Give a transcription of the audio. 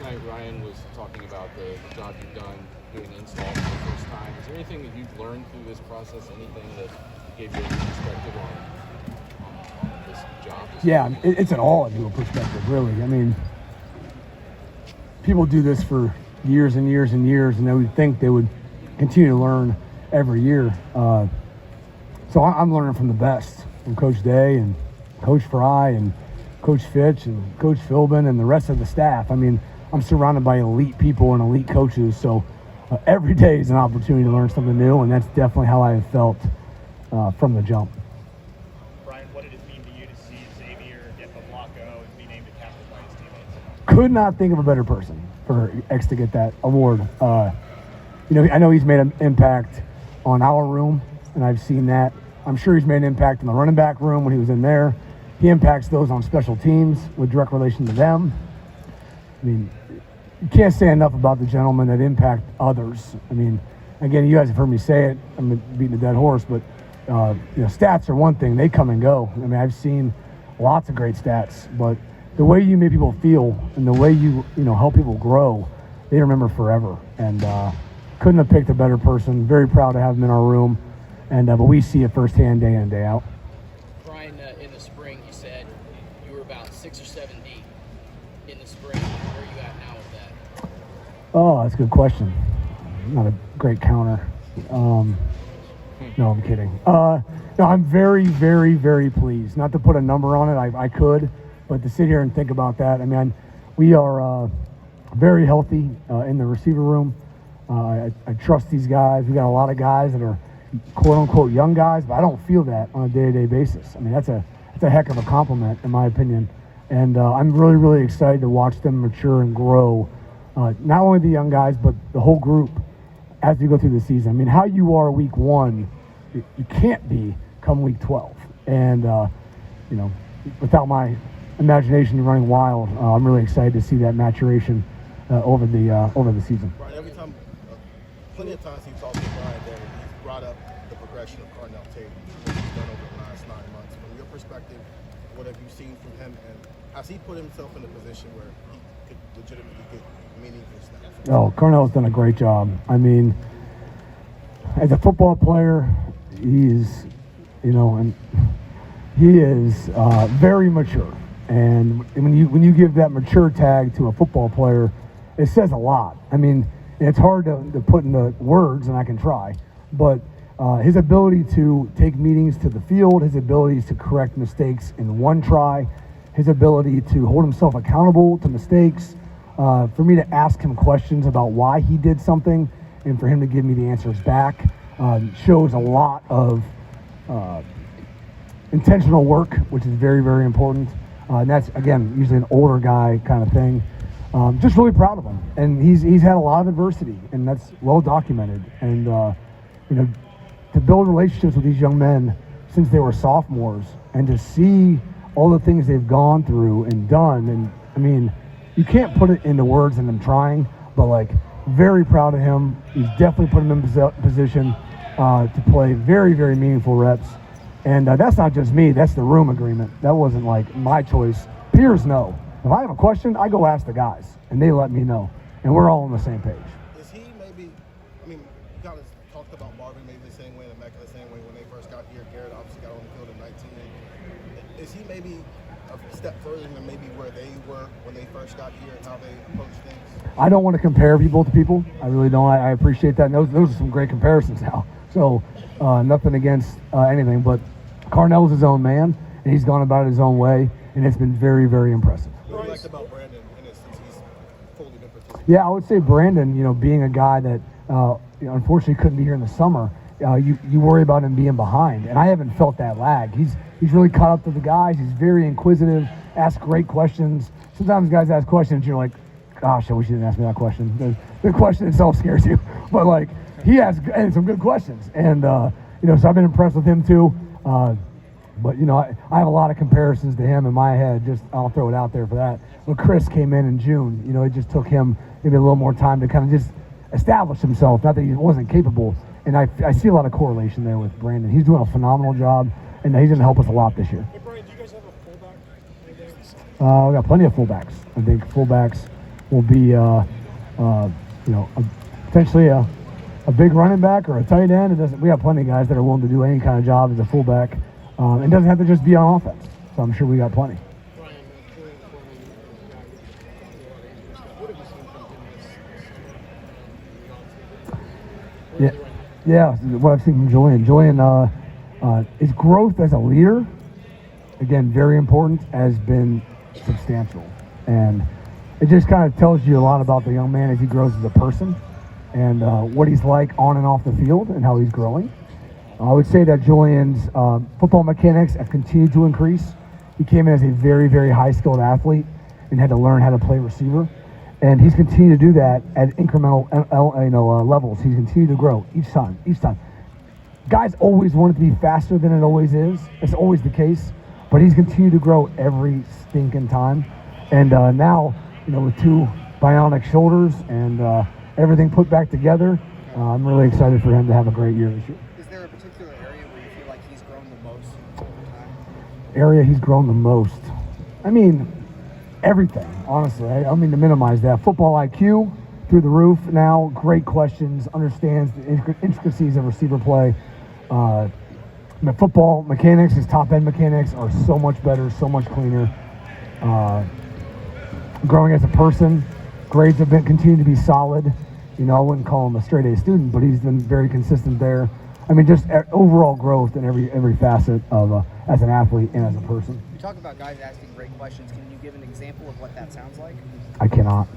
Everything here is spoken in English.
night Ryan was talking about the job you've done doing installs for the first time. Is there anything that you've learned through this process, anything that gave you a new perspective on this job? Yeah, it's an all new perspective, really. I mean, people do this for years and years and years, and they would think they would continue to learn every year. So I'm learning from the best, from Coach Day and Coach Fry and Coach Fitch and Coach Philbin and the rest of the staff. I mean, I'm surrounded by elite people and elite coaches, so every day is an opportunity to learn something new, and that's definitely how I have felt from the jump. Brian, what did it mean to you to see Xavier get the block O and be named a captain by his teammates? Could not think of a better person for X to get that award. I know he's made an impact on our room, and I've seen that. I'm sure he's made an impact in the running back room when he was in there. He impacts those on special teams with direct relation to them. I mean, you can't say enough about the gentleman that impact others. I mean, again, you guys have heard me say it. I'm beating a dead horse, but stats are one thing. They come and go. I mean, I've seen lots of great stats, but the way you make people feel and the way you help people grow, they remember forever. And couldn't have picked a better person. Very proud to have him in our room. And but we see it firsthand day in and day out. Brian, in the spring, you said you were about 6 or 7 deep in the spring. Where are you at now with that? Oh, that's a good question. Not a great counter. No, I'm kidding. No, I'm very, very, very pleased. Not to put a number on it, I could, but to sit here and think about that, I mean, we are very healthy in the receiver room. I trust these guys. We got a lot of guys that are quote-unquote young guys, but I don't feel that on a day-to-day basis. I mean, that's a heck of a compliment, in my opinion. And I'm really, really excited to watch them mature and grow, not only the young guys, but the whole group as we go through the season. I mean, how you are week 1, you can't be come week 12. And, without my imagination running wild, I'm really excited to see that maturation over the season. Brian, every time, plenty of times he talks to Brian that he's brought up the progression of Carnell Tate, what he's done over the last 9 months. From your perspective, what have you seen from him, and has he put himself in a position where he could legitimately get meaningful snaps? Oh, Carnell's done a great job. I mean, as a football player, he is very mature. And when you give that mature tag to a football player, it says a lot. I mean, it's hard to put into words, and I can try, but his ability to take meetings to the field, his ability to correct mistakes in one try, his ability to hold himself accountable to mistakes, for me to ask him questions about why he did something and for him to give me the answers back, shows a lot of intentional work, which is very, very important. And that's, again, usually an older guy kind of thing. Just really proud of him. And he's had a lot of adversity, and that's well documented. And, to build relationships with these young men since they were sophomores and to see all the things they've gone through and done. And, I mean, you can't put it into words and I'm trying, but, very proud of him. He's definitely put him in position to play very, very meaningful reps. And that's not just me. That's the room agreement. That wasn't, my choice. Peers know. If I have a question, I go ask the guys, and they let me know. And we're all on the same page. Is he maybe, you kind of talked about Marvin maybe the same way and Mecca the same way when they first got here. Garrett obviously got on the field in 19. Is he maybe a step further than maybe where they were when they first got here and how they approach things? I don't want to compare people to people. I really don't. I appreciate that. And those are some great comparisons now. So nothing against anything, but Carnell's his own man, and he's gone about it his own way, and it's been very, very impressive. What do you like about Brandon in since he's fully been participating? Yeah, I would say Brandon, being a guy that unfortunately couldn't be here in the summer, you worry about him being behind, and I haven't felt that lag. He's really caught up to the guys. He's very inquisitive, asks great questions. Sometimes guys ask questions, you're like, gosh, I wish you didn't ask me that question. The question itself scares you, but he has some good questions, and so I've been impressed with him too. But I have a lot of comparisons to him in my head. Just I'll throw it out there for that. When Chris came in June, it just took him maybe a little more time to kind of just establish himself. Not that he wasn't capable, and I see a lot of correlation there with Brandon. He's doing a phenomenal job, and he's going to help us a lot this year. Hey Brian, do you guys have a fullback? We got plenty of fullbacks. I think fullbacks will be, potentially a big running back or a tight end. It doesn't. We have plenty of guys that are willing to do any kind of job as a fullback. It doesn't have to just be on offense. So I'm sure we got plenty. Yeah. What I've seen from Julian. His growth as a leader, again, very important, has been substantial. And it just kind of tells you a lot about the young man as he grows as a person and what he's like on and off the field and how he's growing. I would say that Julian's football mechanics have continued to increase. He came in as a very, very high-skilled athlete and had to learn how to play receiver. And he's continued to do that at incremental levels. He's continued to grow each time. Guys always want it to be faster than it always is. It's always the case. But he's continued to grow every stinking time. And now, with 2 bionic shoulders and everything put back together, I'm really excited for him to have a great year this year. Is there a particular area where you feel like he's grown the most over time? Area he's grown the most? I mean, everything, honestly. I don't mean to minimize that. Football IQ through the roof now. Great questions. Understands the intricacies of receiver play. The football mechanics, his top-end mechanics are so much better, so much cleaner. Growing as a person, grades have continued to be solid. I wouldn't call him a straight-A student, but he's been very consistent there. I mean, just overall growth in every facet of as an athlete and as a person. You talk about guys asking great questions. Can you give an example of what that sounds like? I cannot.